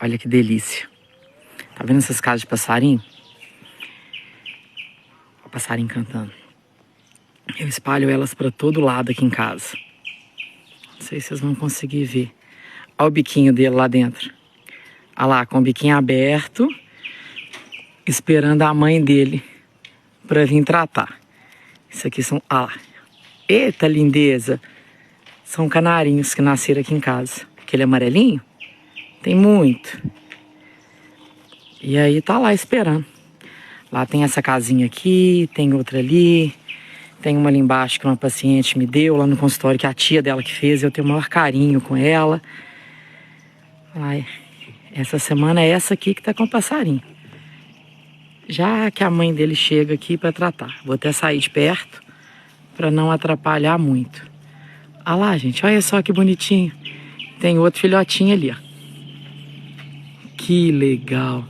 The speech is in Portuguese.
Olha que delícia. Tá vendo essas casas de passarinho? O passarinho cantando. Eu espalho elas pra todo lado aqui em casa. Não sei se vocês vão conseguir ver. Olha o biquinho dele lá dentro. Olha lá, com o biquinho aberto, esperando a mãe dele pra vir tratar. Isso aqui são... Olha lá. Eita, lindeza! São canarinhos que nasceram aqui em casa. Aquele amarelinho, tem muito. E aí tá lá esperando. Lá tem essa casinha aqui, tem outra ali. Tem uma ali embaixo que uma paciente me deu lá no consultório, que a tia dela que fez. Eu tenho o maior carinho com ela. Ai, essa semana é essa aqui que tá com o passarinho. Já que a mãe dele chega aqui pra tratar. Vou até sair de perto pra não atrapalhar muito. Olha lá, gente, olha só que bonitinho. Tem outro filhotinho ali, ó. Que legal.